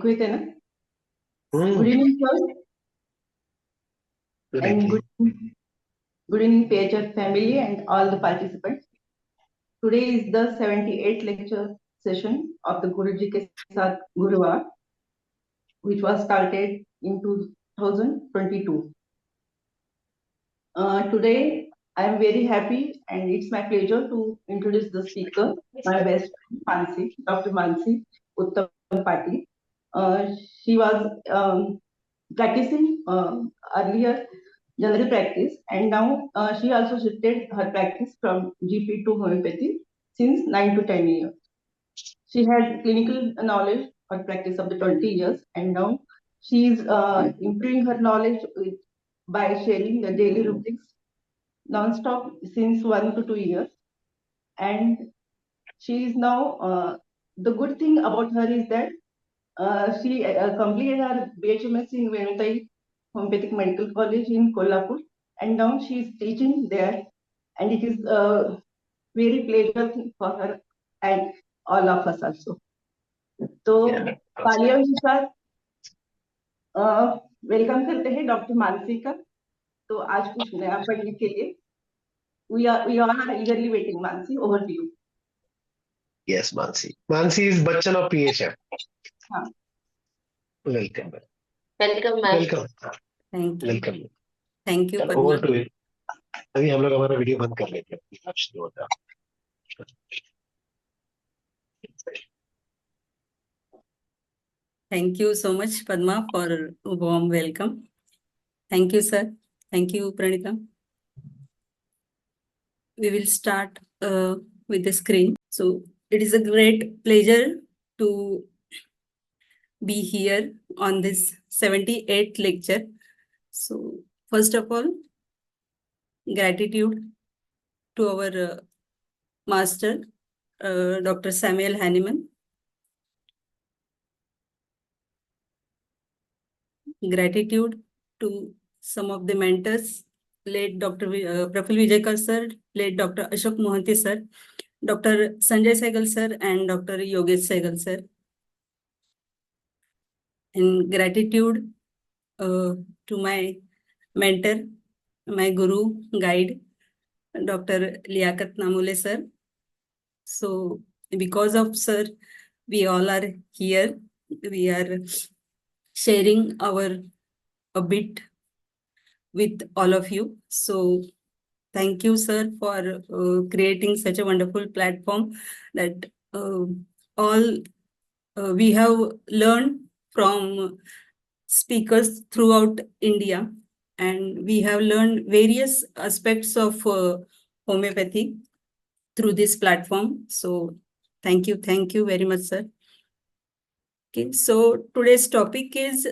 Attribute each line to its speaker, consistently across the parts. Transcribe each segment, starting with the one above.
Speaker 1: ऐकू येते ना?
Speaker 2: Hmm.
Speaker 1: Good evening, sir,
Speaker 2: Good
Speaker 1: and
Speaker 2: evening.
Speaker 1: good evening, PHF family and all the participants. Today is the 78th lecture session of the Guruji Ke Saath Guruvar, which was started in 2022. Today, I am very happy and it's my pleasure to introduce the speaker, my best friend, Mansi, Dr. Mansi Uttam Patil. She was practicing earlier general practice, and now she also shifted her practice from GP to homeopathy since 9 to 10 years. She had clinical knowledge or practice of the 20 years, and now she is improving her knowledge by sharing the daily routines non-stop since 1 to 2 years. And she is now, the good thing about her is that she completed her BHMS in Venutai Homeopathic Medical College in Kolhapur, and now she is teaching there, and it is a very pleasure thing for her and all of us also. तो पालियानुसार welcome करते हैं doctor Mansi का. तो आज कुछ नया पढ़ने के लिए we all are eagerly waiting. Mansi, over to you.
Speaker 2: Yes, Mansi. Mansi is Bachchan of PHF.
Speaker 1: हाँ.
Speaker 2: Welcome.
Speaker 3: Welcome ma'am.
Speaker 2: Welcome.
Speaker 3: Thank you.
Speaker 2: Welcome.
Speaker 3: Thank you
Speaker 2: Over to you. अभी हम लोग हमारा वीडियो बंद कर लेते हैं. शुरू होता है.
Speaker 3: Thank you so much, Padma, for a warm welcome. Thank you, sir. Thank you, Pranita. We will start with the screen. So it is a great pleasure to be here on this 78th lecture. So first of all, gratitude to our master, Dr. Samuel Hahnemann. Gratitude to some of the mentors, late Dr. Praful Vijaykar sir, late Dr. Ashok Mohanty sir, Dr. Sanjay Sehgal sir, and Dr. Yogesh Sehgal sir. And gratitude to my mentor, my guru, guide, Dr. Liaquat Namule sir. So because of sir, we all are here. We are sharing a bit with all of you. So thank you, sir, for creating such a wonderful platform that we have learned from speakers throughout India, and we have learned various aspects of homeopathy through this platform. So thank you very much, sir. Okay, so today's topic is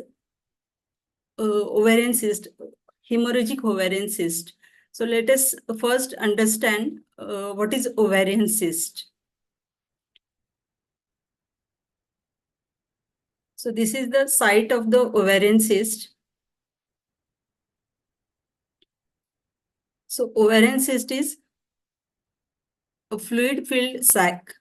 Speaker 3: ovarian cyst, hemorrhagic ovarian cyst. So let us first understand what is ovarian cyst. So this is the site of the ovarian cyst. So ovarian cyst is a fluid-filled sac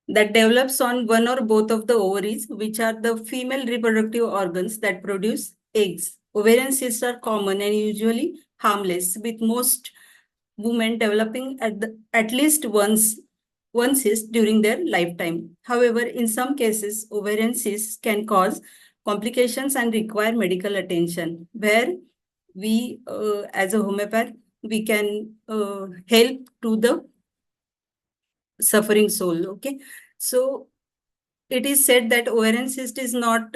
Speaker 3: that develops on one or both of the ovaries, which are the female reproductive organs that produce eggs. Ovarian cysts are common and usually harmless, with most women developing at least one cyst during their lifetime. However, in some cases, ovarian cysts can cause complications and require medical attention, where we, as a homeopath, we can help to the suffering soul. Okay, so it is said that ovarian cyst is not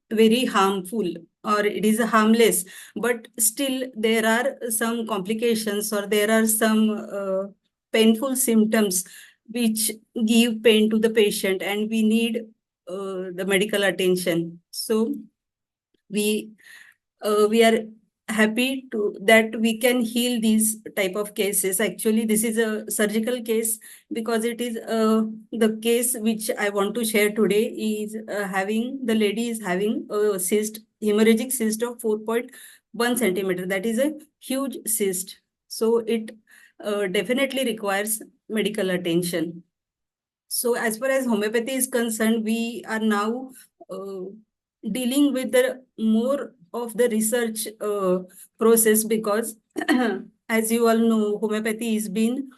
Speaker 3: very harmful, or it is harmless, but still there are some complications, or there are some painful symptoms which give pain to the patient, and we need the medical attention. So we are happy to that we can heal these type of cases. Actually, this is a surgical case, because it is the case which I want to share today is the lady is having a cyst, hemorrhagic cyst of 4.1 centimeter. That is a huge cyst. So it definitely requires medical attention. So as far as homeopathy is concerned, we are now dealing with the more of the research process, because as you all know, homeopathy has been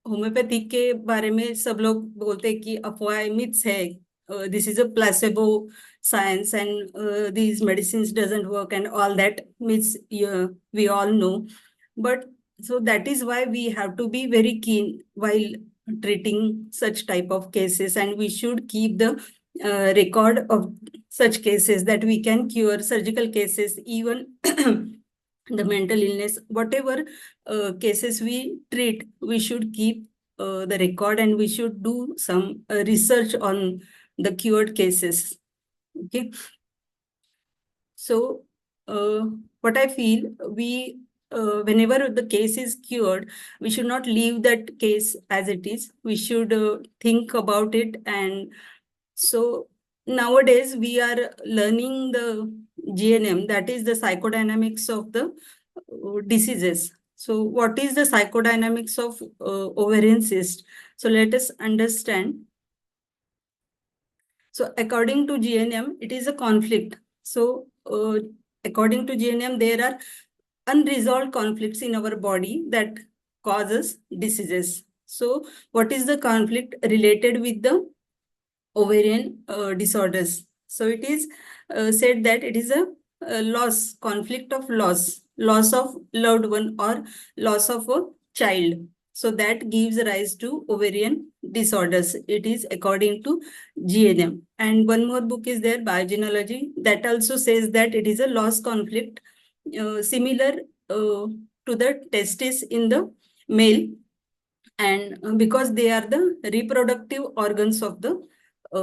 Speaker 3: homeopathy के बारे में सब लोग बोलते हैं कि अफवाह myths है, this is a placebo science, and these medicines doesn't work and all that myths, we all know. But so that is why we have to be very keen while treating such type of cases, and we should keep the record of such cases, that we can cure surgical cases, even the mental illness, whatever cases we treat, we should keep the record, and we should do some research on the cured cases. Okay. So what I feel, we whenever the case is cured, we should not leave that case as it is. We should think about it. And so nowadays we are learning the GNM, that is the psychodynamics of the diseases. So what is the psychodynamics of ovarian cyst? So let us understand. So according to GNM, it is a conflict. So according to GNM, there are unresolved conflicts in our body that causes diseases. So what is the conflict related with the ovarian disorders? So it is said that it is a loss, conflict of loss of loved one, or loss of a child. So that gives rise to ovarian disorders. It is according to GNM. And one more book is there, Biogenealogy, that also says that it is a loss conflict similar to the testis in the male, and because they are the reproductive organs of the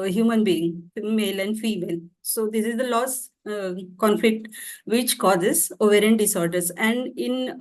Speaker 3: human being, male and female. So this is the loss conflict which causes ovarian disorders. And in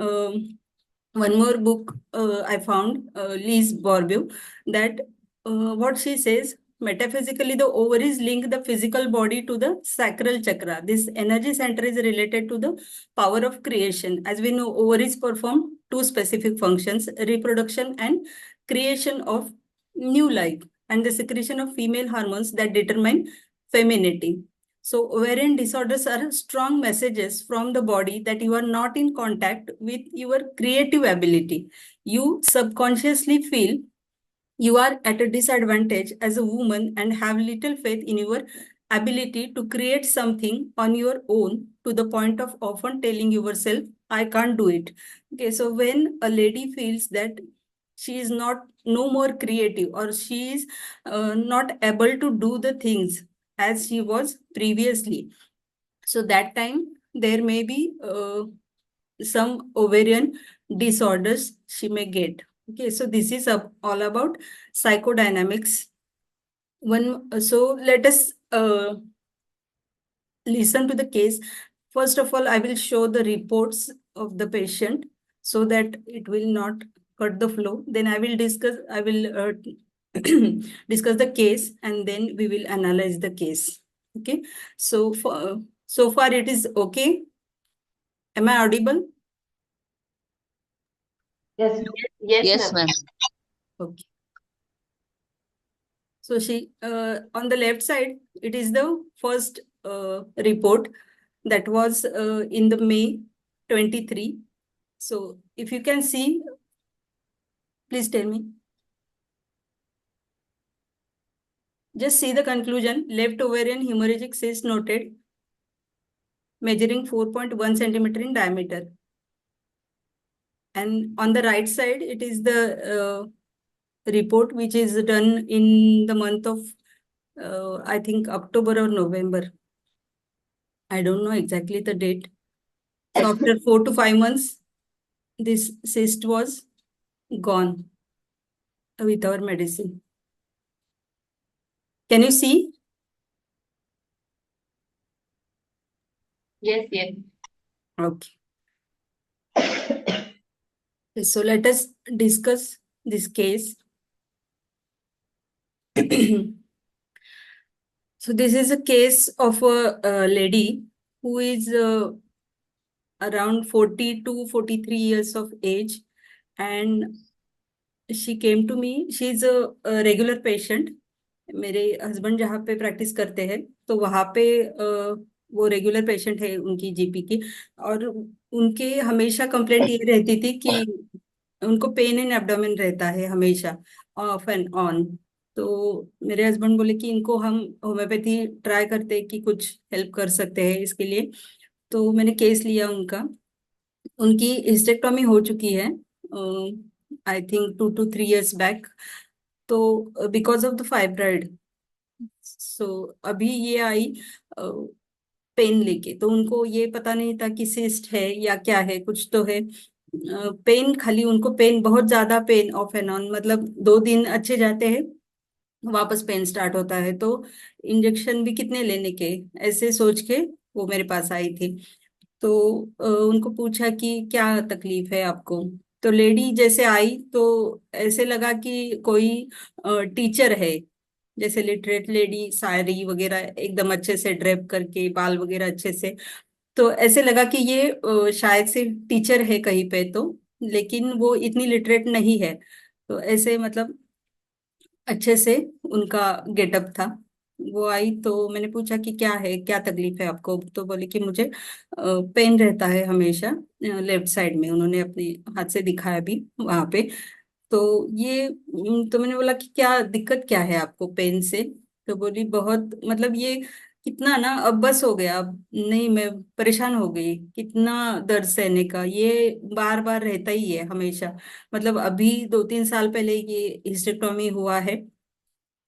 Speaker 3: one more book I found, Liz Bourbeau, that what she says, metaphysically, the ovaries link the physical body to the sacral chakra. This energy center is related to the power of creation. As we know, ovaries perform two specific functions: reproduction and creation of new life, and the secretion of female hormones that determine femininity. So ovarian disorders are strong messages from the body that you are not in contact with your creative ability. You subconsciously feel you are at a disadvantage as a woman and have little faith in your ability to create something on your own, to the point of often telling yourself, I can't do it. Okay, so when a lady feels that she is not no more creative, or she is not able to do the things as she was previously, so that time there may be some ovarian disorders she may get. Okay, so this is all about psychodynamics. So let us listen to the case. First of all, I will show the reports of the patient so that it will not cut the flow. Then I will discuss discuss the case, and then we will analyze the case. Okay, so so far it is okay. Am I audible?
Speaker 1: Yes.
Speaker 4: Yes, ma'am.
Speaker 3: Okay. So she on the left side, it is the first report that was in the May 23. So if you can see, please tell me. Just see the conclusion. Left ovarian hemorrhagic cyst noted, measuring 4.1 centimeter in diameter. And on the right side, it is the report which is done in the month of, I think, October or November. I don't know exactly the date. So after 4 to 5 months, this cyst was gone with our medicine. Can you see?
Speaker 4: Yes, yes.
Speaker 3: Okay. So let us discuss this case. So this is a case of a lady who is around 40 to 43 years of age, and she came to me, she is a regular patient. मेरे husband जहाँ पे practice करते हैं तो वहाँ पे वो regular patient है उनकी जीपी की। और उनके हमेशा कंप्लेंट ये रहती थी कि उनको पेन इन एब्डोमेन रहता है हमेशा, ऑफ एंड ऑन। तो मेरे हस्बैंड बोले कि इनको हम होम्योपैथी ट्राई करते हैं कि कुछ हेल्प कर सकते हैं इसके लिए। तो मैंने केस लिया उनका। उनकी हिस्टेक्टोमी हो चुकी है, I think 2 to 3 years back. तो बिकॉज ऑफ द फाइब्रॉइड, सो अभी ये आई पेन लेके। तो उनको ये पता नहीं था कि सिस्ट है या क्या है, कुछ तो है। पेन खाली उनको, पेन बहुत ज्यादा, पेन ऑफ एंड ऑन, मतलब 2 दिन अच्छे जाते हैं, वापस पेन स्टार्ट होता है। तो इंजेक्शन भी कितने लेने के, ऐसे सोच के वो मेरे पास आई थी। तो उनको पूछा कि क्या तकलीफ है आपको। तो लेडी जैसे आई तो ऐसे लगा कि कोई टीचर है, जैसे लिटरेट लेडी, साड़ी वगैरह एकदम अच्छे से ड्रेप करके, बाल वगैरह अच्छे से। तो ऐसे लगा कि ये शायद से टीचर है कहीं पे तो, लेकिन वो इतनी लिटरेट नहीं है। तो ऐसे मतलब अच्छे से उनका गेटअप था। वो आई तो मैंने पूछा कि क्या है, क्या तकलीफ है आपको। तो बोले कि मुझे पेन रहता है हमेशा लेफ्ट साइड में। उन्होंने अपने हाथ से दिखाया भी वहां पे। तो ये तो मैंने बोला कि क्या दिक्कत क्या है आपको पेन से। तो बोली बहुत, मतलब ये कितना ना, अब बस हो गया, अब नहीं, मैं परेशान हो गई, कितना दर्द सहने का, ये बार बार रहता ही है हमेशा। मतलब अभी 2-3 साल पहले ये हिस्टेक्टोमी हुआ है,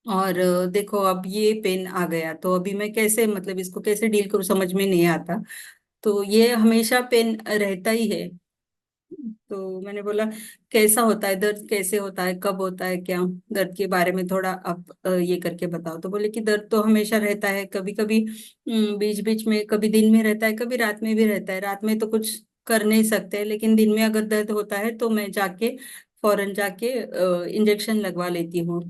Speaker 3: और देखो अब ये पेन आ गया। तो अभी मैं कैसे, मतलब इसको कैसे डील करूं, समझ में नहीं आता। तो ये हमेशा पेन रहता ही है। तो मैंने बोला कैसा होता है दर्द, कैसे होता है, कब होता है, क्या दर्द के बारे में थोड़ा आप ये करके बताओ। तो बोले कि दर्द तो हमेशा रहता है, कभी कभी बीच बीच में, कभी दिन में रहता है, कभी रात में भी रहता है। रात में तो कुछ कर नहीं सकते, लेकिन दिन में अगर दर्द होता है तो मैं जाके फौरन जाके इंजेक्शन लगवा लेती हूँ।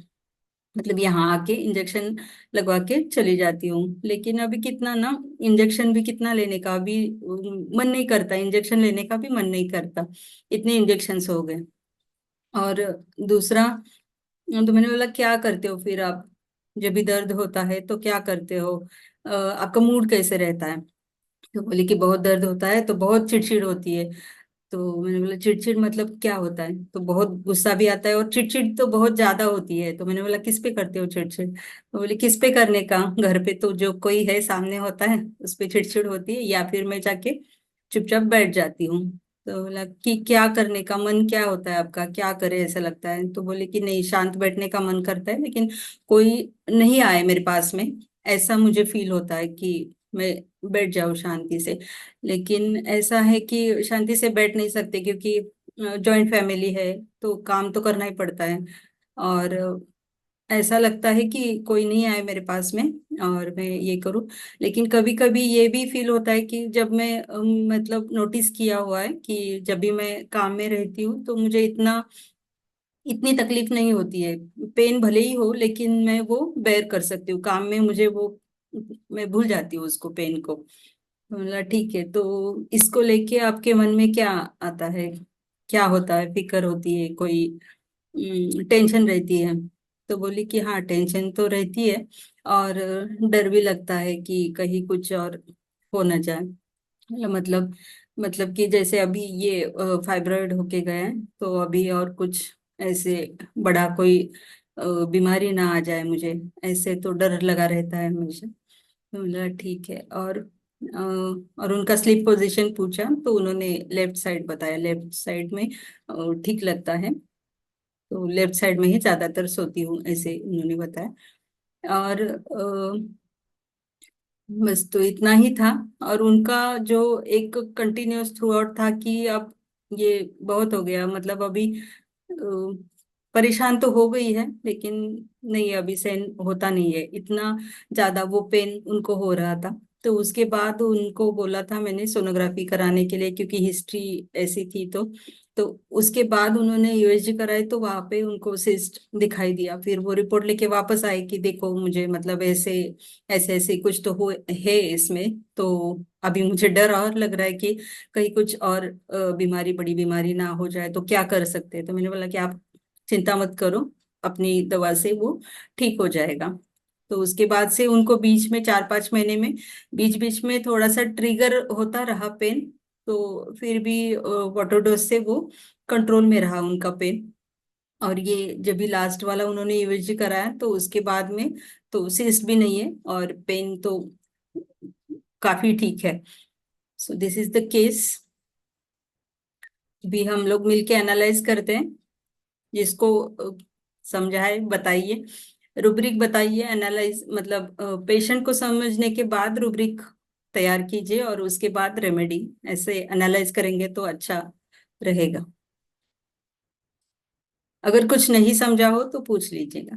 Speaker 3: मतलब यहाँ आके इंजेक्शन लगवा के चली जाती हूँ। लेकिन अभी कितना ना, इंजेक्शन भी कितना लेने का अभी मन नहीं करता, इंजेक्शन लेने का भी मन नहीं करता, इतने इंजेक्शन्स हो गए। और दूसरा, तो मैंने बोला क्या करते हो फिर आप, जब भी दर्द होता है तो क्या करते हो, आपका मूड कैसे रहता है। तो बोले कि बहुत दर्द होता है तो बहुत चिड़चिड़ होती है। तो मैंने बोला चिड़चिड़ मतलब क्या होता है, तो बहुत गुस्सा भी आता है और चिड़चिड़ तो बहुत ज्यादा होती है। तो मैंने बोला किस पे करते हो चिड़चिड़। तो बोले किस पे करने का, घर पे तो जो कोई है सामने होता है उस पे चिड़चिड़ होती है, या फिर मैं जाके चुपचाप बैठ जाती हूँ। तो बोला कि क्या करने का मन क्या होता है आपका, क्या करे ऐसा लगता है। तो बोले कि नहीं, शांत बैठने का मन करता है, लेकिन कोई नहीं आए मेरे पास में, ऐसा मुझे फील होता है कि मैं बैठ जाऊं शांति से। लेकिन ऐसा है कि शांति से बैठ नहीं सकते, क्योंकि जॉइंट फैमिली है तो काम तो करना ही पड़ता है। और ऐसा लगता है कि कोई नहीं आए मेरे पास में और मैं ये करूं। लेकिन कभी कभी ये भी फील होता है कि जब मैं मतलब नोटिस किया हुआ है कि जब भी मैं काम में रहती हूँ तो मुझे इतनी तकलीफ नहीं होती है। पेन भले ही हो लेकिन मैं वो बेयर कर सकती हूँ, काम में मुझे वो, मैं भूल जाती हूँ उसको, पेन को। तो बोला ठीक है, तो इसको लेके आपके मन में क्या आता है, क्या होता है, फिक्र होती है कोई, टेंशन रहती है। तो बोली कि हाँ, टेंशन तो रहती है, और डर भी लगता है कि कहीं कुछ और हो ना जाए। मतलब कि जैसे अभी ये फाइब्रॉइड होके गए हैं, तो अभी और कुछ ऐसे बड़ा कोई बीमारी ना आ जाए मुझे, ऐसे तो डर लगा रहता है हमेशा। तो बोला ठीक है। और उनका स्लीप पोजीशन पूछा तो उन्होंने लेफ्ट साइड बताया, लेफ्ट साइड में ठीक लगता है, तो लेफ्ट साइड में ही ज्यादातर सोती हूँ, ऐसे उन्होंने बताया। और बस तो इतना ही था। और उनका जो एक कंटिन्यूअस थ्रू आउट था कि अब ये बहुत हो गया, मतलब अभी परेशान तो हो गई है, लेकिन नहीं, अभी सहन होता नहीं है इतना ज्यादा, वो पेन उनको हो रहा था। तो उसके बाद उनको बोला था मैंने सोनोग्राफी कराने के लिए, क्योंकि हिस्ट्री ऐसी थी। तो उसके बाद उन्होंने यूएसजी कराई तो वहां पे उनको सिस्ट दिखाई दिया। फिर वो रिपोर्ट लेके वापस आई कि देखो मुझे, मतलब ऐसे ऐसे ऐसे कुछ तो हो है इसमें। तो अभी मुझे डर और लग रहा है कि कहीं कुछ और बीमारी, बड़ी बीमारी ना हो जाए, तो क्या कर सकते हैं। तो मैंने बोला कि आप चिंता मत करो, अपनी दवा से वो ठीक हो जाएगा। तो उसके बाद से उनको बीच में 4-5 महीने में बीच बीच में थोड़ा सा ट्रिगर होता रहा पेन, तो फिर भी वाटर डोज से वो कंट्रोल में रहा उनका पेन। और ये जब भी लास्ट वाला उन्होंने यूएसजी कराया तो उसके बाद में तो सिस्ट भी नहीं है और पेन तो काफी ठीक है। So this is the case. भी हम लोग मिलके एनालाइज करते हैं, जिसको समझाए बताइए, रूब्रिक बताइए, एनालाइज मतलब पेशेंट को समझने के बाद रूब्रिक तैयार कीजिए और उसके बाद रेमेडी, ऐसे एनालाइज करेंगे तो अच्छा रहेगा। अगर कुछ नहीं समझा हो तो पूछ लीजिएगा।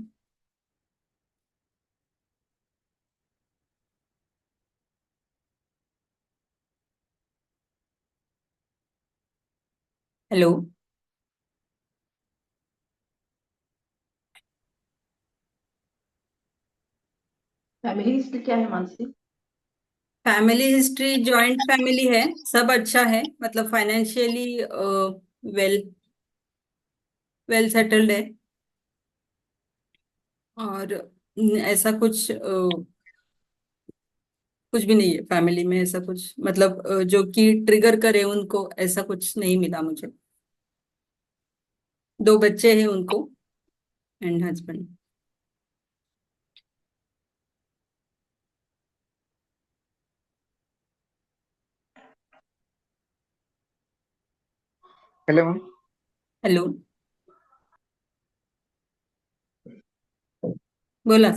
Speaker 3: हेलो।
Speaker 1: फैमिली हिस्ट्री क्या है Mansi?
Speaker 3: Family history joint family है, सब अच्छा है, मतलब फाइनेंशियली वेल वेल सेटल्ड है। और ऐसा कुछ भी नहीं है फैमिली में, ऐसा कुछ मतलब जो कि ट्रिगर करे उनको, ऐसा कुछ नहीं मिला मुझे। 2 बच्चे हैं उनको and husband.
Speaker 4: Hello ma'am.
Speaker 3: Hello. बोला।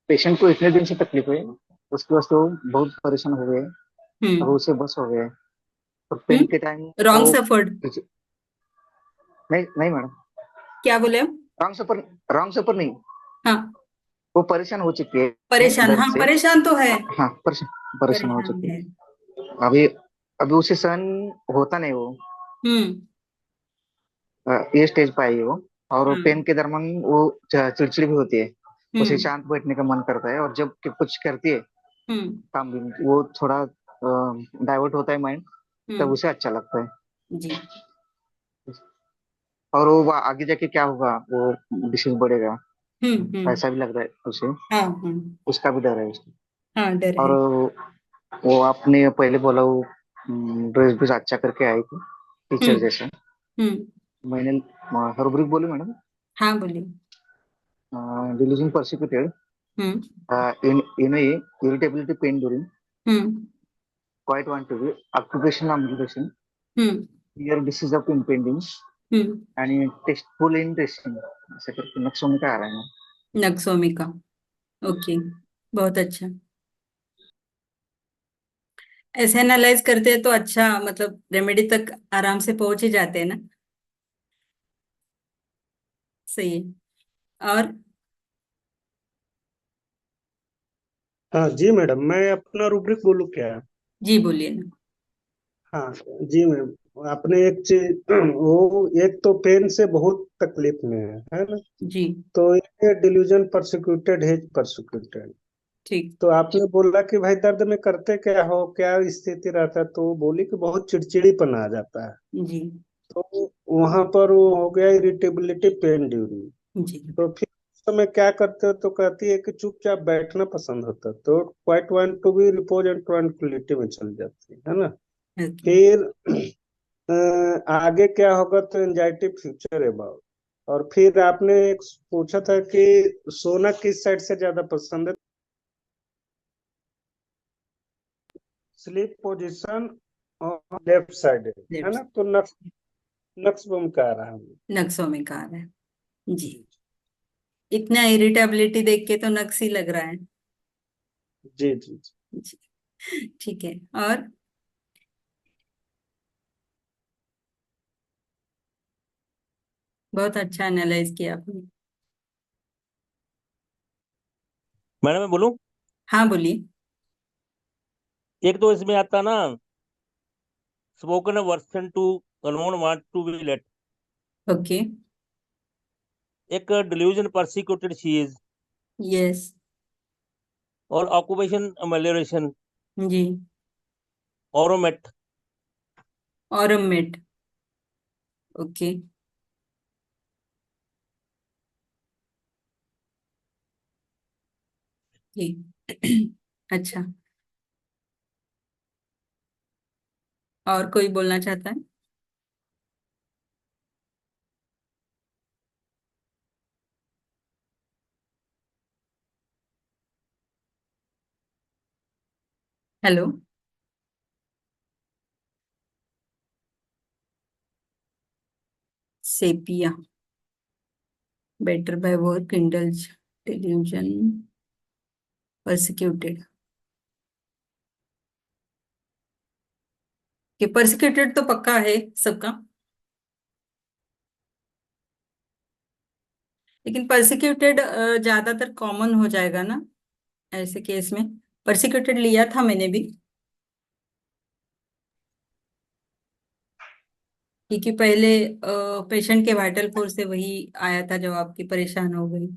Speaker 4: पेशेंट को इतने दिन से तकलीफ है, उसके वास्ते वो बहुत परेशान हो गए, अब
Speaker 3: हम्म।
Speaker 4: उसे बस हो गए। और पेन के टाइम
Speaker 3: रॉन्ग
Speaker 4: वो
Speaker 3: सफर्ड।
Speaker 4: नहीं नहीं मैडम,
Speaker 3: क्या बोले हम?
Speaker 4: रॉन्ग सफर नहीं,
Speaker 3: हाँ।
Speaker 4: वो परेशान हो चुकी है
Speaker 3: परेशान,
Speaker 4: दर्द
Speaker 3: हाँ
Speaker 4: से।
Speaker 3: परेशान तो है।
Speaker 4: हाँ परेशान हो
Speaker 3: परेशान
Speaker 4: चुकी
Speaker 3: है।
Speaker 4: है। अभी अभी उसे सहन होता नहीं वो,
Speaker 3: हम्म।
Speaker 4: ये स्टेज पे आई है वो। और
Speaker 3: हाँ।
Speaker 4: पेन के दरमियान वो चिड़चिड़ी भी होती है, उसे
Speaker 3: हम्म।
Speaker 4: शांत बैठने का मन करता है, और जब कुछ करती है
Speaker 3: हम्म।
Speaker 4: काम भी, वो थोड़ा डाइवर्ट होता है माइंड, तब
Speaker 3: हम्म।
Speaker 4: उसे अच्छा लगता है।
Speaker 3: जी।
Speaker 4: और वो आगे जाके क्या होगा, वो डिसीज बढ़ेगा,
Speaker 3: हम्म।
Speaker 4: ऐसा भी लग रहा है उसे।
Speaker 3: हाँ हाँ।
Speaker 4: उसका भी डर है उसको।
Speaker 3: हाँ, डर
Speaker 4: और
Speaker 3: है।
Speaker 4: वो आपने पहले बोला, वो ड्रेस भी अच्छा करके आई थी, टीचर
Speaker 3: हम्म।
Speaker 4: जैसा।
Speaker 3: हम्म।
Speaker 4: मैंने हरब्रिक बोली मैडम,
Speaker 3: हाँ, बोलिए।
Speaker 4: Delusion persecuted
Speaker 3: hmm.
Speaker 4: in a irritability pain during
Speaker 3: hmm.
Speaker 4: quite want to be occupational amputation,
Speaker 3: hmm.
Speaker 4: here disease of impending
Speaker 3: hmm.
Speaker 4: and testful in testing, ऐसे करके नक्शों में क्या आ रहा है।
Speaker 3: नक्सोमिका। ओके। बहुत अच्छा। ऐसे एनालाइज करते हैं तो अच्छा, मतलब रेमेडी तक आराम से पहुंच ही जाते हैं ना। सही है। और
Speaker 5: हाँ जी मैडम, मैं अपना रूब्रिक बोलूँ क्या?
Speaker 3: जी बोलिए ना।
Speaker 5: हाँ जी मैम, आपने एक चीज वो एक तो पेन से बहुत तकलीफ में है ना?
Speaker 3: जी।
Speaker 5: तो ये डिल्यूजन परसिक्यूटेड है, परसिक्यूटेड।
Speaker 3: ठीक।
Speaker 5: तो आपने बोला कि भाई दर्द में करते क्या हो, क्या स्थिति रहता है, तो वो बोली कि बहुत चिड़चिड़ीपन आ जाता है।
Speaker 3: जी।
Speaker 5: तो वहां पर वो हो गया इरिटेबिलिटी पेन ड्यूरिंग।
Speaker 3: जी।
Speaker 5: तो फिर उस समय क्या करते हो, तो कहती है कि चुपचाप बैठना पसंद होता है, तो quiet want to be repose and tranquillity में चल जाती है ना?
Speaker 3: ओके।
Speaker 5: फिर आगे क्या होगा, तो एंजाइटी फ्यूचर अबाउट। और फिर आपने एक पूछा था कि सोना किस साइड से ज्यादा पसंद है। स्लीप पोजीशन और लेफ्ट साइड है
Speaker 3: लेफ्ट।
Speaker 5: ना? तो नक्स नक्स बम का आ रहा है।
Speaker 3: नक्सोमिका आ रहा है जी। इतना इरिटेबिलिटी देख के तो नक्स ही लग रहा है।
Speaker 5: जी जी जी।
Speaker 3: जी। ठीक है। और बहुत अच्छा एनालाइज किया आपने।
Speaker 6: मैडम मैं बोलूं?
Speaker 3: हाँ, बोलिए।
Speaker 6: एक तो इसमें आता ना, spoken version to unknown want to be late,
Speaker 3: okay.
Speaker 6: एक delusion persecuted she is,
Speaker 3: yes.
Speaker 6: और ऑक्यूपेशन अमेलियोरेशन,
Speaker 3: जी।
Speaker 6: ऑरोमेट।
Speaker 3: ऑरमेट। ओके। अच्छा, और कोई बोलना चाहता है? Hello. Sepia, better by work, indulge, delusion, persecuted. कि परसिक्यूटेड तो पक्का है सबका, लेकिन परसिक्यूटेड ज्यादातर कॉमन हो जाएगा ना ऐसे केस में। परसिक्यूटेड लिया था मैंने भी, क्योंकि पहले पेशेंट के वाइटल फोर्स से वही आया था जब आपकी परेशान हो गई।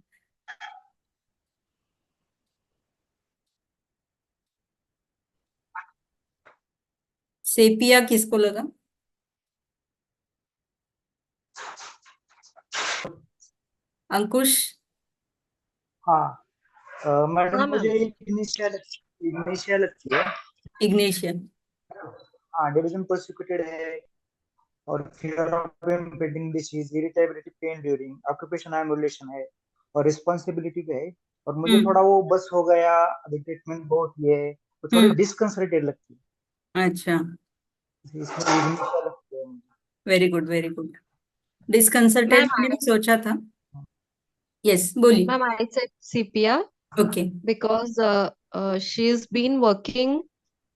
Speaker 3: सेपिया किसको लगा? अंकुश।
Speaker 7: हाँ मैडम
Speaker 8: हाँ
Speaker 7: मुझे
Speaker 8: मैम।
Speaker 7: एक इनिशियल इनिशियल अच्छी है।
Speaker 3: इग्निशियन।
Speaker 7: हाँ डिवीजन प्रोसिक्यूटेड है और fear of impending disease, irritability, pen during occupation emulation है और रिस्पॉन्सिबिलिटी पे है। और मुझे
Speaker 3: हम्म।
Speaker 7: थोड़ा वो बस हो गया, अभी ट्रीटमेंट बहुत ये है तो थोड़ी
Speaker 3: हम्म।
Speaker 7: डिस्कंसर्टेड लगती
Speaker 3: अच्छा,
Speaker 7: है, इसमें इनिशियल लगती है मुझे।
Speaker 3: Very good very good. Disconcerted
Speaker 8: ma'am
Speaker 3: मैंने भी सोचा था। यस, बोलिए।
Speaker 8: Ma'am I said Sepia
Speaker 3: okay.
Speaker 8: because she's been working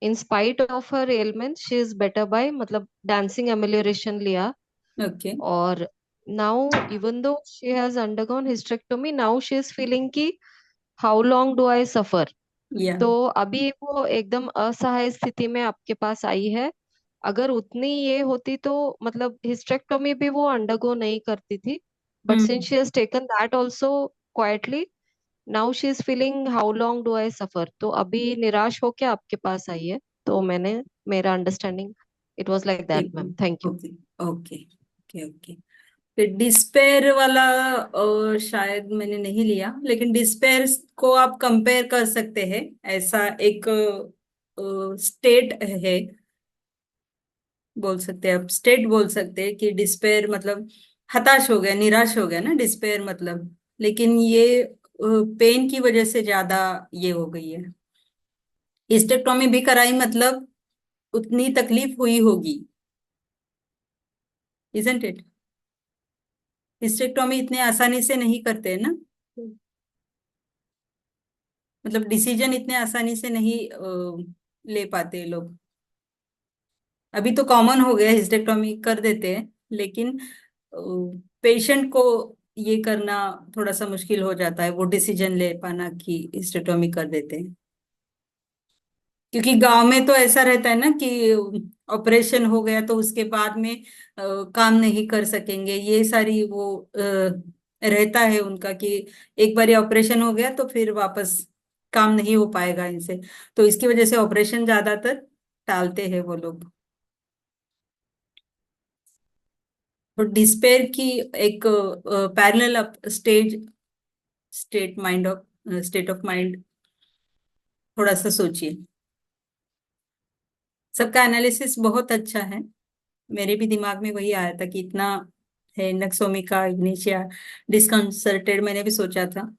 Speaker 8: in spite of her ailment. She is better by मतलब dancing amelioration लिया
Speaker 3: ओके।
Speaker 8: और now even though she has undergone hysterectomy, now she is feeling कि how long do I suffer?
Speaker 3: या।
Speaker 8: तो अभी वो एकदम असहाय स्थिति में आपके पास आई है। अगर उतनी ये होती तो मतलब हिस्टेक्टोमी भी वो अंडरगो नहीं करती थी, but
Speaker 3: hmm.
Speaker 8: Since she has taken that also quietly, now she is feeling how long do I suffer. तो अभी निराश होके आपके पास आई है, तो मैंने मेरा understanding it was like that ma'am. Thank you.
Speaker 3: Okay okay okay okay. फिर डिस्पेयर वाला शायद मैंने नहीं लिया, लेकिन डिस्पेयर को आप कंपेयर कर सकते हैं। ऐसा एक स्टेट है, बोल सकते हैं आप, स्टेट बोल सकते हैं कि डिस्पेयर मतलब हताश हो गया, निराश हो गया ना डिस्पेयर मतलब। लेकिन ये पेन की वजह से ज्यादा ये हो गई है। हिस्टेक्टोमी भी कराई मतलब उतनी तकलीफ हुई होगी, इजंट इट? हिस्टेक्टोमी इतने आसानी से नहीं करते हैं ना, मतलब डिसीजन इतने आसानी से नहीं ले पाते लोग। अभी तो कॉमन हो गया, हिस्टेक्टोमी कर देते हैं, लेकिन पेशेंट को ये करना थोड़ा सा मुश्किल हो जाता है, वो डिसीजन ले पाना कि हिस्टेक्टोमी कर देते हैं। क्योंकि गांव में तो ऐसा रहता है ना कि ऑपरेशन हो गया तो उसके बाद में काम नहीं कर सकेंगे, ये सारी वो रहता है उनका कि एक बार ऑपरेशन हो गया तो फिर वापस काम नहीं हो पाएगा इनसे। तो इसकी वजह से ऑपरेशन ज्यादातर टालते हैं वो लोग। तो डिस्पेयर की एक पैरेलल स्टेट ऑफ माइंड थोड़ा सा सोचिए। सबका एनालिसिस बहुत अच्छा है, मेरे भी दिमाग में वही आया था कि इतना है नक्सोमिका, इग्निशिया, डिस्कंसर्टेड मैंने भी सोचा था।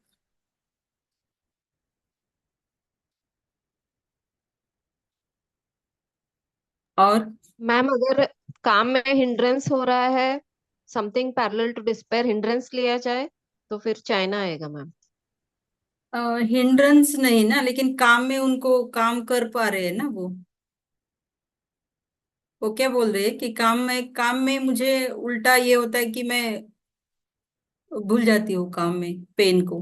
Speaker 3: और
Speaker 8: मैम अगर काम में हिंड्रेंस हो रहा है, something parallel to despair hindrance लिया जाए तो फिर चाइना आएगा मैम।
Speaker 3: हिंड्रेंस नहीं ना, लेकिन काम में उनको काम कर पा रहे हैं ना वो क्या बोल रहे हैं कि काम में मुझे उल्टा ये होता है कि मैं भूल जाती हूँ काम में पेन को।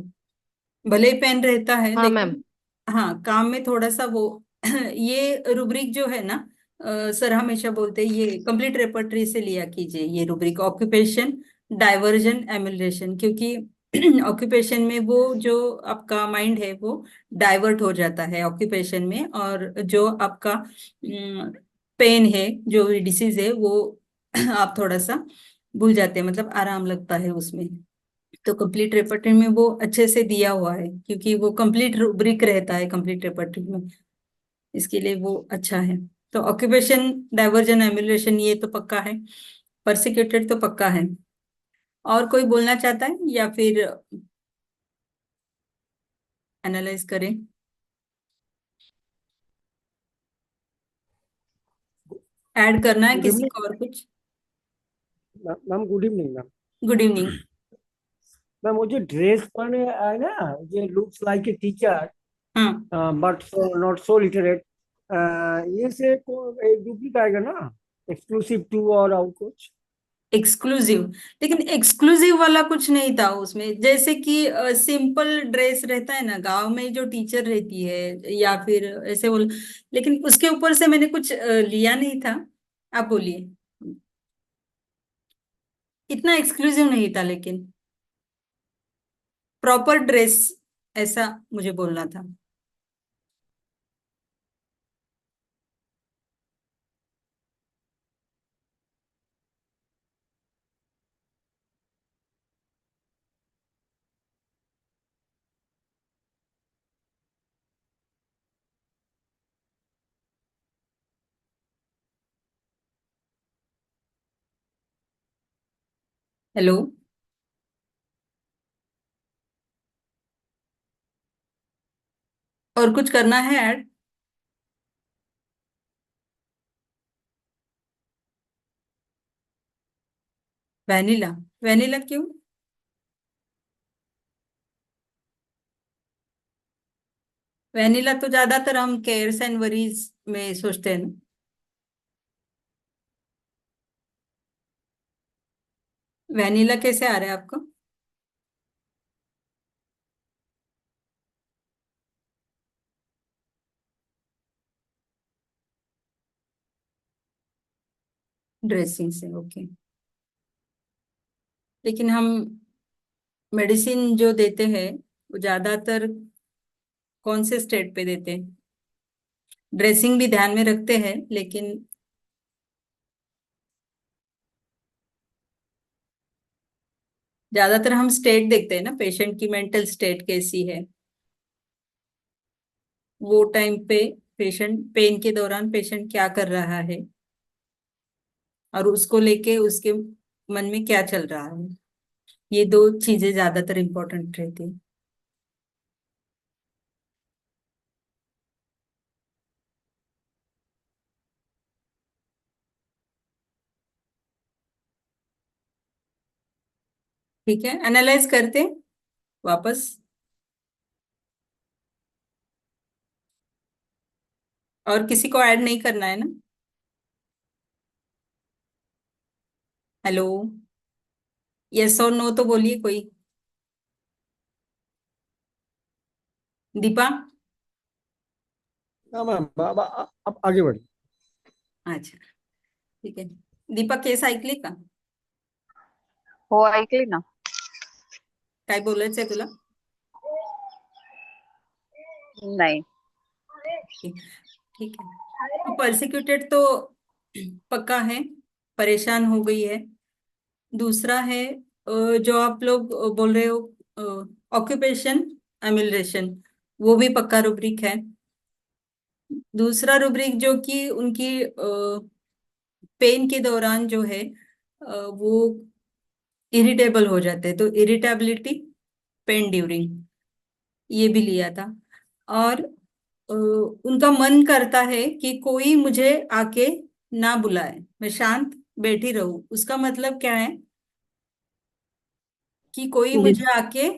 Speaker 3: भले ही पेन रहता है
Speaker 8: हाँ मैम।
Speaker 3: लेकिन हाँ, काम में थोड़ा सा वो ये रुब्रिक जो है ना, सर हमेशा बोलते हैं ये कंप्लीट रेपर्टरी से लिया कीजिए ये रुब्रिक, ऑक्यूपेशन, डाइवर्जन, एमुलेशन। क्योंकि ऑक्यूपेशन में वो जो आपका माइंड है वो डाइवर्ट हो जाता है ऑक्यूपेशन में, और जो आपका पेन है, जो डिसीज है वो आप थोड़ा सा भूल जाते हैं, मतलब आराम लगता है उसमें। तो कंप्लीट रेपर्टरी में वो अच्छे से दिया हुआ है, क्योंकि वो कंप्लीट रूब्रिक रहता है कंप्लीट रेपर्टरी में, इसके लिए वो अच्छा है। तो ऑक्यूपेशन, डाइवर्जन, एम्यूलेशन ये तो पक्का है, परसिक्यूटेड तो पक्का है। और कोई बोलना चाहता है या फिर एनालाइज करें? ऐड करना है
Speaker 9: गुड
Speaker 3: किसी
Speaker 9: इवनिंग
Speaker 3: को और कुछ?
Speaker 9: Ma'am, good evening ma'am.
Speaker 3: Good evening.
Speaker 9: Ma'am वो जो ड्रेस पहने है ना, ये लुक्स लाइक ए टीचर
Speaker 3: हाँ,
Speaker 9: बट नॉट सो लिटरेट, ये से एक डुप्लीकेट आएगा ना, एक्सक्लूसिव टू और कुछ?
Speaker 3: एक्सक्लूसिव, लेकिन एक्सक्लूसिव वाला कुछ नहीं था उसमें। जैसे कि सिंपल ड्रेस रहता है ना गांव में, जो टीचर रहती है या फिर ऐसे बोल, लेकिन उसके ऊपर से मैंने कुछ लिया नहीं था। आप बोलिए। इतना एक्सक्लूसिव नहीं था, लेकिन प्रॉपर ड्रेस, ऐसा मुझे बोलना था। हेलो? और कुछ करना है ऐड? वैनिला? वैनिला क्यों? वैनिला तो ज्यादातर हम केयर्स एंड वरीज में सोचते हैं ना। वैनिला कैसे आ रहा है आपको? ड्रेसिंग से, ओके। लेकिन हम मेडिसिन जो देते हैं वो ज्यादातर कौन से स्टेट पे देते हैं? ड्रेसिंग भी ध्यान में रखते हैं, लेकिन ज्यादातर हम स्टेट देखते हैं ना, पेशेंट की मेंटल स्टेट कैसी है वो टाइम पे, पेशेंट पेन के दौरान पेशेंट क्या कर रहा है, और उसको लेके उसके मन में क्या चल रहा है। ये दो चीजें ज्यादातर इम्पोर्टेंट रहती है। ठीक है, एनालाइज करते हैं वापस। और किसी को ऐड नहीं करना है ना? हेलो? यस और नो तो बोलिए कोई। दीपा?
Speaker 9: हाँ मैम, अब आगे बढ़िए।
Speaker 3: अच्छा, ठीक है। दीपा केस ऐकली का?
Speaker 10: हो ऐकली ना.
Speaker 3: काय बोलायचंय तुला?
Speaker 10: नाही.
Speaker 3: ठीक है। तो परसिक्यूटेड तो पक्का है, परेशान हो गई है। दूसरा है जो आप लोग बोल रहे हो ऑक्यूपेशन एमिलरेशन, वो भी पक्का रुब्रिक है। दूसरा रुब्रिक जो कि उनकी पेन के दौरान जो है वो इरिटेबल हो जाते हैं, तो इरिटेबिलिटी, पेन ड्यूरिंग, ये भी लिया था। और उनका मन करता है कि कोई मुझे आके ना बुलाए, मैं शांत बैठी रहूं। उसका मतलब क्या है? कि कोई मुझे आके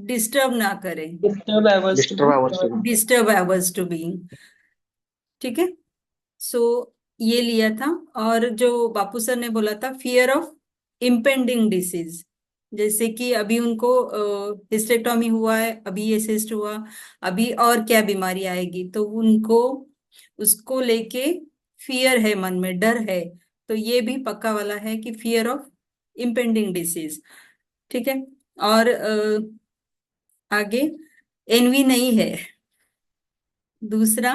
Speaker 3: डिस्टर्ब ना करे।
Speaker 4: Disturb ours to
Speaker 3: disturb ours to being. ठीक है। सो ये लिया था। और जो बापू सर ने बोला था, फियर ऑफ इम्पेंडिंग डिसीज, जैसे कि अभी उनको हिस्टेक्टोमी हुआ है, अभी ये सिस्ट हुआ, अभी और क्या बीमारी आएगी, तो उनको उसको लेके फियर है, मन में डर है। तो ये भी पक्का वाला है कि फियर ऑफ इम्पेंडिंग डिसीज। ठीक है। और आगे एनवी नहीं है। दूसरा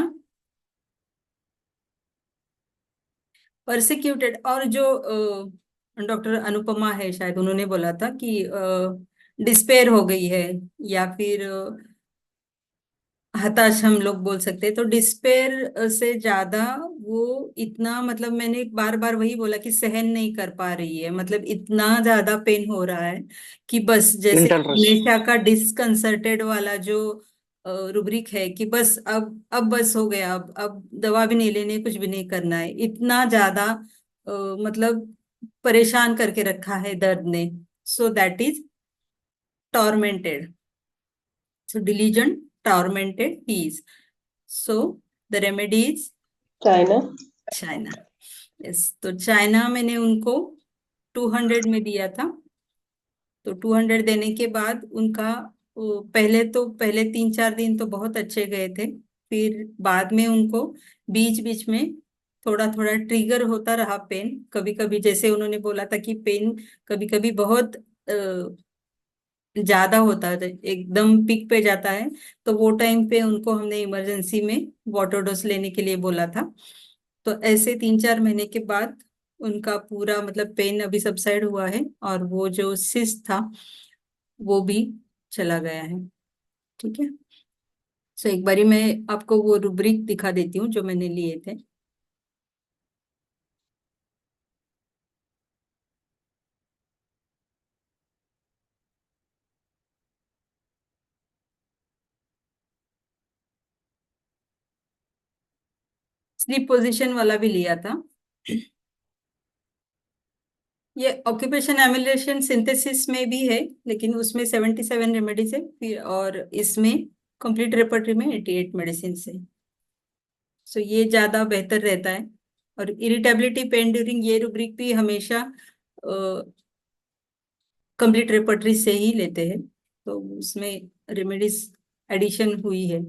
Speaker 3: परसिक्यूटेड, और जो डॉक्टर अनुपमा है शायद, उन्होंने बोला था कि डिस्पेयर हो गई है, या फिर हताश हम लोग बोल सकते हैं। तो डिस्पेयर से ज्यादा वो इतना, मतलब मैंने बार बार वही बोला कि सहन नहीं कर पा रही है, मतलब इतना ज्यादा पेन हो रहा है कि बस जैसे
Speaker 4: मेंटल रश।
Speaker 3: हमेशा का डिसकंसर्टेड वाला जो रुब्रिक है कि बस अब बस हो गया, अब दवा भी नहीं लेनी, कुछ भी नहीं करना है, इतना ज्यादा मतलब परेशान करके रखा है दर्द ने। So that is tormented. So diligent, tormented he is. So the remedy is
Speaker 1: China.
Speaker 3: China. Yes. तो चाइना मैंने उनको 200 में दिया था। तो 200 देने के बाद उनका पहले 3-4 दिन तो बहुत अच्छे गए थे। फिर बाद में उनको बीच बीच में थोड़ा थोड़ा ट्रिगर होता रहा पेन, कभी कभी जैसे उन्होंने बोला था कि पेन कभी कभी बहुत ज्यादा होता है, एकदम पीक पे जाता है। तो वो टाइम पे उनको हमने इमरजेंसी में वाटर डोज लेने के लिए बोला था। तो ऐसे 3-4 महीने के बाद उनका पूरा मतलब पेन अभी सबसाइड हुआ है, और वो जो सिस्ट था वो भी चला गया है। ठीक है। सो एक बारी मैं आपको वो रूब्रिक दिखा देती हूँ जो मैंने लिए थे। स्लीप पोजीशन वाला भी लिया था। ये ऑक्यूपेशन एमुलेशन सिंथेसिस में भी है, लेकिन उसमें 77 रेमेडीज है, फिर और इसमें कंप्लीट रेपर्टरी में 88 मेडिसिन है। सो ये ज्यादा बेहतर रहता है। और इरिटेबिलिटी पेन ड्यूरिंग, ये रूब्रिक भी हमेशा कंप्लीट रेपर्टरी से ही लेते हैं, तो उसमें रेमेडीज एडिशन हुई है।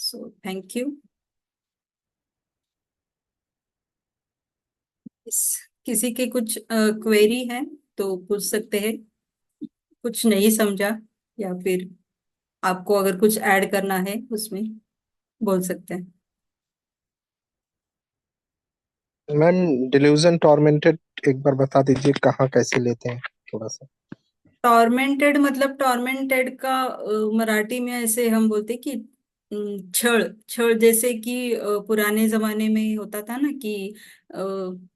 Speaker 3: So thank you. किसी के कुछ क्वेरी है तो पूछ सकते हैं, कुछ नहीं समझा, या फिर आपको अगर कुछ ऐड करना है उसमें बोल सकते हैं।
Speaker 11: मैम डिल्यूजन टॉर्मेंटेड एक बार बता दीजिए कहाँ कैसे लेते हैं थोड़ा सा।
Speaker 3: टॉर्मेंटेड मतलब टॉर्मेंटेड का मराठी में ऐसे हम बोलते कि छळ छळ, जैसे कि पुराने जमाने में होता था ना कि अ,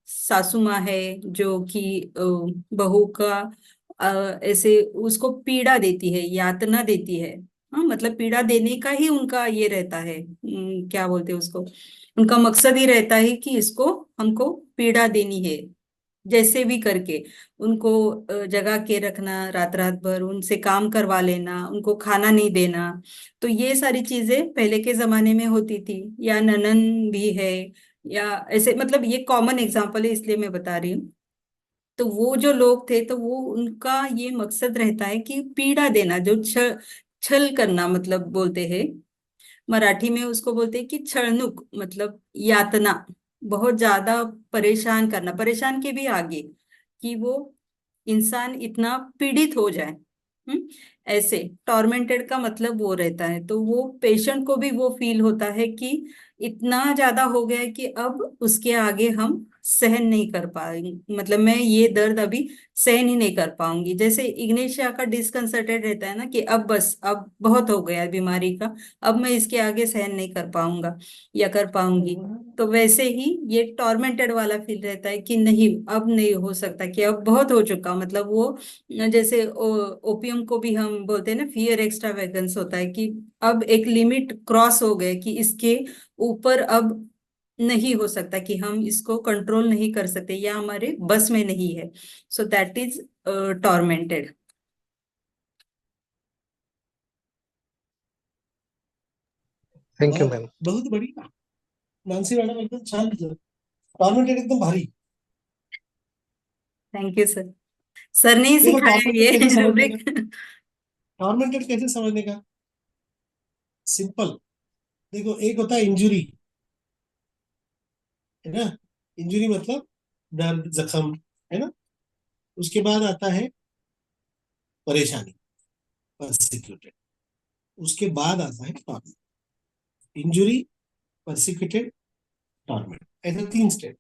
Speaker 3: सासू माँ है जो कि बहू का ऐसे उसको पीड़ा देती है, यातना देती है। हाँ, मतलब पीड़ा देने का ही उनका ये रहता है, क्या बोलते हैं उसको, उनका मकसद ही रहता है कि इसको हमको पीड़ा देनी है, जैसे भी करके उनको जगा के रखना, रात रात भर उनसे काम करवा लेना, उनको खाना नहीं देना। तो ये सारी चीजें पहले के जमाने में होती थी। या ननन भी है, या ऐसे, मतलब ये कॉमन एग्जांपल है इसलिए मैं बता रही हूँ। तो वो जो लोग थे तो वो उनका ये मकसद रहता है कि पीड़ा देना, जो छल करना मतलब बोलते हैं, मराठी में उसको बोलते हैं कि छळनुक, मतलब यातना, बहुत ज्यादा परेशान करना, परेशान के भी आगे, कि वो इंसान इतना पीड़ित हो जाए। ऐसे टॉर्मेंटेड का मतलब वो रहता है, तो वो पेशेंट को भी वो फील होता है कि इतना ज्यादा हो गया है कि अब उसके आगे हम सहन नहीं कर पाएंगे, मतलब मैं ये दर्द अभी सहन ही नहीं कर पाऊंगी। जैसे इग्नेशिया का डिस्कंसर्टेड रहता है ना कि अब बस, अब बहुत हो गया है बीमारी का, अब मैं इसके आगे सहन नहीं कर पाऊंगा या कर पाऊंगी। तो वैसे ही ये टॉर्मेंटेड वाला फील रहता है कि नहीं, अब नहीं हो सकता, कि अब बहुत हो चुका, मतलब वो जैसे ओपियम को भी हम बोलते हैं ना, फियर एक्स्ट्रा वैगन्स होता है कि अब एक लिमिट क्रॉस हो गए कि इसके ऊपर अब नहीं हो सकता, कि हम इसको कंट्रोल नहीं कर सकते या हमारे बस में नहीं है। So that is tormented.
Speaker 11: Thank you ma'am.
Speaker 2: बहुत बढ़िया मानसी मॅडम, एकदम छान लिहिलं. टॉर्मेंटेड एकदम भारी.
Speaker 3: Thank you sir. सर ने ही
Speaker 2: देखो
Speaker 3: सिखाया
Speaker 2: टॉर्मेंटेड
Speaker 3: ये
Speaker 2: कैसे समझने का,
Speaker 3: रूब्रिक।
Speaker 2: टॉर्मेंटेड कैसे समझने का, सिंपल. देखो एक होता है इंजुरी, है ना. इंजुरी मतलब दर्द, जख्म, है ना. उसके बाद आता है परेशानी, परसिक्यूटेड. उसके बाद आता है प्रॉब्लम. Injury, persecuted, torment. ऐसे 3 स्टेट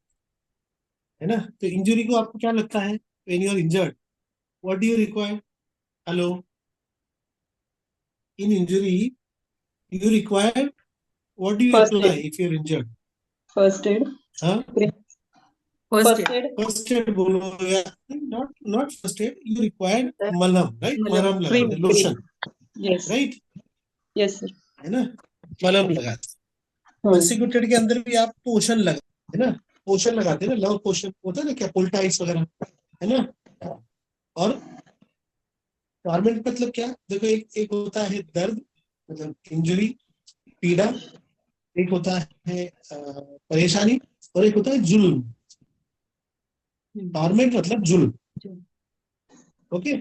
Speaker 2: है ना। तो इंजरी को आपको क्या लगता है, when you are injured what do you require? Hello, in injury you require what do you
Speaker 1: First
Speaker 2: apply
Speaker 1: aid.
Speaker 2: If you are injured?
Speaker 1: First aid.
Speaker 2: हाँ,
Speaker 3: First
Speaker 1: First
Speaker 3: aid.
Speaker 1: aid.
Speaker 2: First aid बोलो या not not first aid, you required मलहम, right?
Speaker 3: मलहम,
Speaker 2: मलहम लगा
Speaker 1: Cream.
Speaker 2: दे,
Speaker 1: Cream.
Speaker 2: Lotion,
Speaker 1: Yes.
Speaker 2: Right,
Speaker 1: Yes, sir.
Speaker 2: है ना, मलहम लगा दे।
Speaker 1: Hmm.
Speaker 2: पर्सिक्यूटेड के अंदर भी आप पोषण लगा, है ना, पोषण लगाते हैं ना, लव पोषण होता है ना, क्या पोल्टाइस वगैरह, है ना। और टॉर्मेंट मतलब क्या, देखो एक एक होता है दर्द, मतलब इंजरी, पीड़ा, एक होता है परेशानी, और एक होता है जुल्म। टॉर्मेंट मतलब जुल्म, ओके।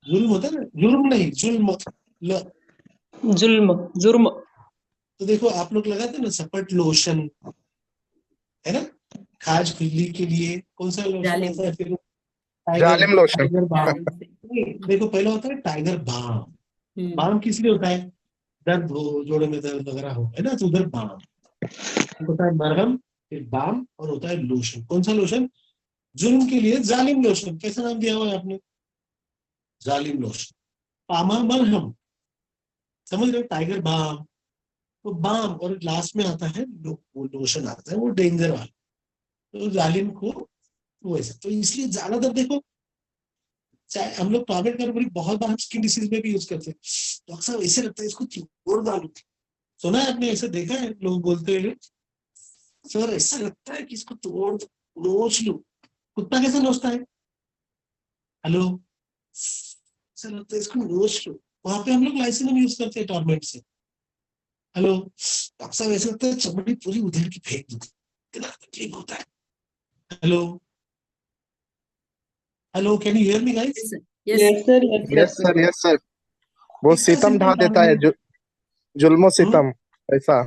Speaker 2: जुल्म होता है ना, जुल्म नहीं, जुल्म
Speaker 1: जुर्म.
Speaker 2: तो देखो आप लोग लगाते हैं ना सपट लोशन, है ना, खाज खुजली के लिए कौन सा लोशन
Speaker 3: जालिम।
Speaker 2: आता है, फिर टाइगर
Speaker 11: जालिम लोशन।
Speaker 2: Tiger balm. देखो पहला होता है टाइगर बाम। बाम किस लिए होता है, दर्द हो, जोड़ों में दर्द वगैरह हो, है ना, तो उधर बाम होता है, मरहम, फिर बाम, और होता है लोशन। कौन सा लोशन? जुल्म के लिए जालिम लोशन। कैसा नाम दिया हुआ है आपने, जालिम लोशन। पामा मरहम, समझ रहे हो, टाइगर बाम, तो बाम, और लास्ट में आता है वो लोशन आता है, वो डेंजर वाला, तो जालिम को वो ऐसा। तो इसलिए ज्यादातर देखो, चाहे हम लोग टॉयलेट कर बहुत बार स्किन डिसीज में भी यूज करते हैं, तो अक्सर ऐसे लगता है इसको तोड़ डालो। सुना है आपने, ऐसे देखा है लोग बोलते हैं, सर ऐसा लगता है कि इसको तोड़ नोच लो। कुत्ता कैसे नोचता है, हेलो, ऐसा लगता है इसको नोच लो। वहां पे हम लोग लाइसिनम यूज करते हैं टॉर्मेंट से, हेलो, अक्सर ऐसा लगता है चमड़ी पूरी उधेड़ की फेंक दो, इतना तकलीफ होता है। Hello, hello, can you hear me guys?
Speaker 3: Yes.
Speaker 1: Yes, sir. Yes,
Speaker 11: yes
Speaker 1: sir.
Speaker 11: Sir, yes sir. वो
Speaker 2: कितना
Speaker 11: सितम ढा
Speaker 2: सिम्टम
Speaker 11: देता है, जुल्मो सितम ऐसा।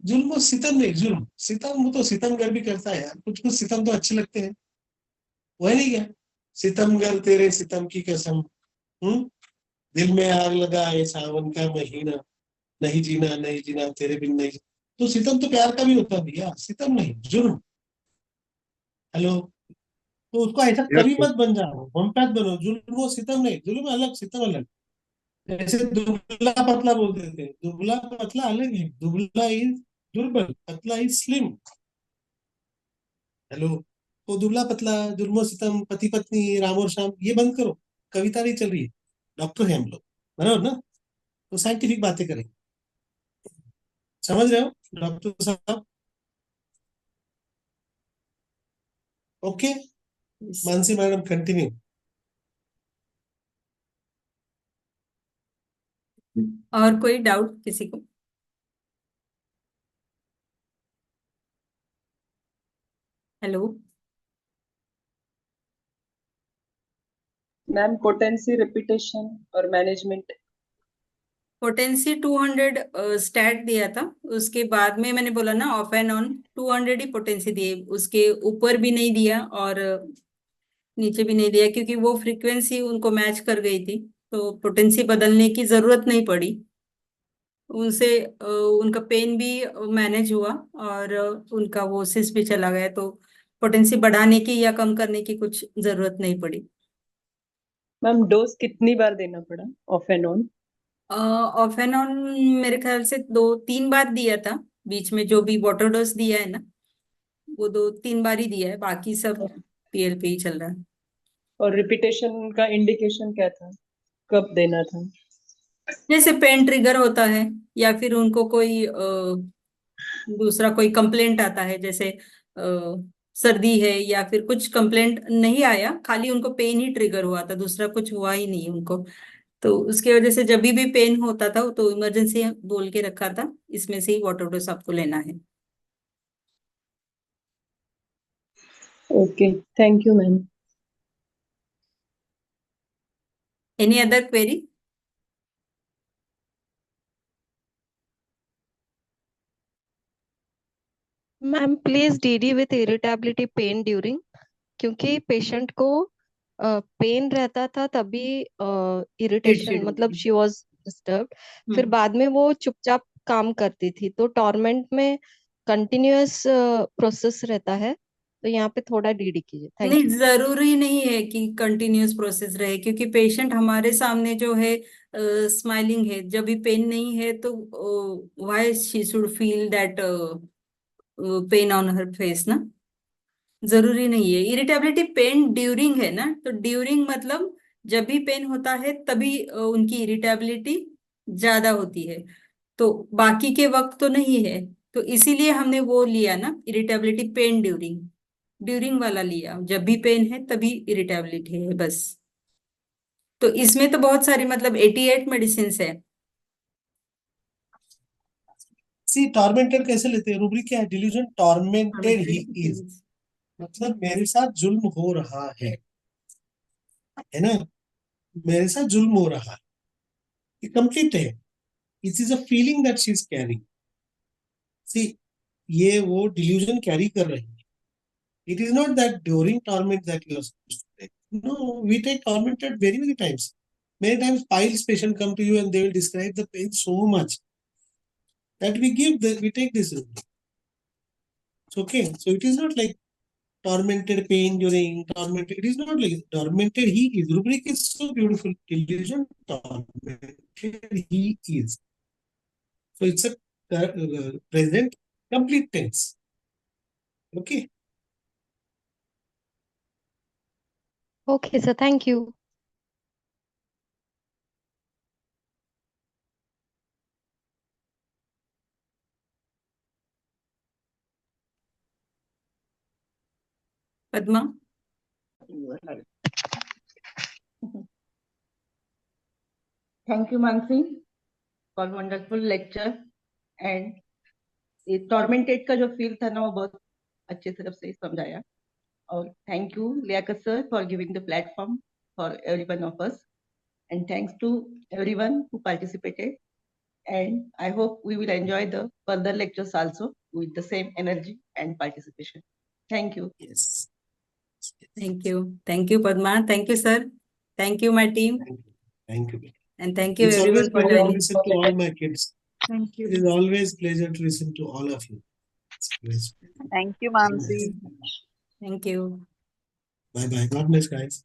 Speaker 2: जुल्म सितम नहीं, जुल्म सितम वो तो सितमगर भी करता है यार, कुछ कुछ सितम तो अच्छे लगते हैं, वही नहीं क्या, सितमगर तेरे सितम की कसम, दिल में आग लगा ये सावन का महीना, नहीं जीना नहीं जीना तेरे बिन नहीं। तो सितम तो प्यार का भी होता है भैया, सितम नहीं, जुल्म। हेलो, तो उसको ऐसा
Speaker 11: यस
Speaker 2: कभी
Speaker 11: सर।
Speaker 2: मत बन जाओ, होम्योपैथ बनो। जुल्म वो सितम नहीं, जुल्म अलग सितम अलग। जैसे दुबला पतला बोलते थे, दुबला पतला अलग है, दुबला इज दुर्बल, पतला इज स्लिम। हेलो, तो दुबला पतला, जुल्मो सितम, पति पत्नी, राम और श्याम, ये बंद करो, कविता नहीं चल रही है, डॉक्टर है हम लोग, बराबर ना, तो साइंटिफिक बातें करें, समझ रहे हो डॉक्टर साहब? Okay, Mansi madam continue.
Speaker 3: और कोई डाउट किसी को? हेलो,
Speaker 1: मैम पोटेंसी, रिपीटेशन और मैनेजमेंट।
Speaker 3: पोटेंसी 200 स्टैट दिया था, उसके बाद में मैंने बोला ना of and on 200 he potency दिए, उसके ऊपर भी नहीं दिया और नीचे भी नहीं दिया, क्योंकि वो फ्रीक्वेंसी उनको मैच कर गई थी, तो पोटेंसी बदलने की जरूरत नहीं पड़ी उनसे। उनका पेन भी मैनेज हुआ और उनका वो सिस भी चला गया, तो पोटेंसी बढ़ाने की या कम करने की कुछ जरूरत नहीं पड़ी।
Speaker 1: मैम डोज कितनी बार देना पड़ा of and on?
Speaker 3: Of and on मेरे ख्याल से 2-3 बार दिया था, बीच में जो भी वाटर डोज दिया है ना, वो 2-3 बार ही दिया है, बाकी सब पीएल पे ही चल रहा है।
Speaker 1: और रिपीटेशन का इंडिकेशन क्या था, कब देना था?
Speaker 3: जैसे पेन ट्रिगर होता है, या फिर उनको कोई दूसरा कोई कंप्लेंट आता है, जैसे सर्दी है या फिर कुछ कंप्लेंट नहीं आया, खाली उनको पेन ही ट्रिगर हुआ था, दूसरा कुछ हुआ ही नहीं उनको, तो उसके वजह से जब भी पेन होता था तो इमरजेंसी बोल के रखा था, इसमें से ही वाटर डोज आपको लेना है।
Speaker 1: Okay, thank you ma'am.
Speaker 3: Any other query?
Speaker 8: Ma'am please DD with irritability pen during, क्योंकि पेशेंट को पेन रहता था तभी इरिटेशन, मतलब शी वाज डिस्टर्ब्ड, फिर बाद में वो चुपचाप काम करती थी, तो टॉर्मेंट में कंटिन्यूअस प्रोसेस रहता है तो यहाँ पे थोड़ा डीडी कीजिए। थैंक
Speaker 3: नहीं,
Speaker 8: यू।
Speaker 3: जरूरी नहीं है कि कंटिन्यूअस प्रोसेस रहे, क्योंकि पेशेंट हमारे सामने जो है स्माइलिंग है, जब भी पेन नहीं है तो why she should feel that pain on her face ना। जरूरी नहीं है। इरिटेबिलिटी पेन ड्यूरिंग है ना, तो ड्यूरिंग मतलब जब भी पेन होता है तभी उनकी इरिटेबिलिटी ज्यादा होती है, तो बाकी के वक्त तो नहीं है। तो इसीलिए हमने वो लिया ना, इरिटेबिलिटी पेन ड्यूरिंग, ड्यूरिंग वाला लिया। जब भी पेन है तभी इरिटेबिलिटी है बस। तो इसमें तो बहुत सारी मतलब 88 मेडिसिन है।
Speaker 2: सी टॉर्मेंटेड कैसे लेते हैं? रूब्रिक क्या है? डिल्यूजन टॉर्मेंटेड ही इज, मतलब मेरे साथ जुल्म हो रहा है ना, मेरे साथ जुल्म हो रहा है, ये कंप्लीट है। It is a feeling that she is carrying. See ये वो डिल्यूजन कैरी कर रही है। It is not that during torment that you are supposed to take. No, we take tormented very many times. Many times piles patient come to you and they will describe the pain so much that we take this Rubric. It's okay. So it is not like tormented pain during tormented. It is not like tormented he is. Rubric is so beautiful. Illusion tormented he is. So it's a present complete tense. Okay.
Speaker 8: Okay sir, thank you.
Speaker 3: Padma.
Speaker 1: Thank you, Mansi, for wonderful lecture. And ये tormented का जो feel था ना, वो बहुत अच्छे तरफ से समझाया। और thank you Liaquat sir for giving the platform for everyone of us, and thanks to everyone who participated. And I hope we will enjoy the further lectures also with the same energy and participation. Thank you.
Speaker 2: Yes.
Speaker 3: Thank you Padma, thank you sir, thank you my team,
Speaker 2: Thank you.
Speaker 3: and thank you
Speaker 2: It's
Speaker 3: everyone
Speaker 2: always
Speaker 3: for
Speaker 2: pleasure to
Speaker 3: joining.
Speaker 2: listen to all my kids.
Speaker 3: Thank
Speaker 2: It is always pleasure to listen to all of you. It's always.
Speaker 10: Thank you, Mansi.
Speaker 3: Thank you.
Speaker 2: Bye bye. God bless, guys.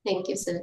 Speaker 3: Thank you sir.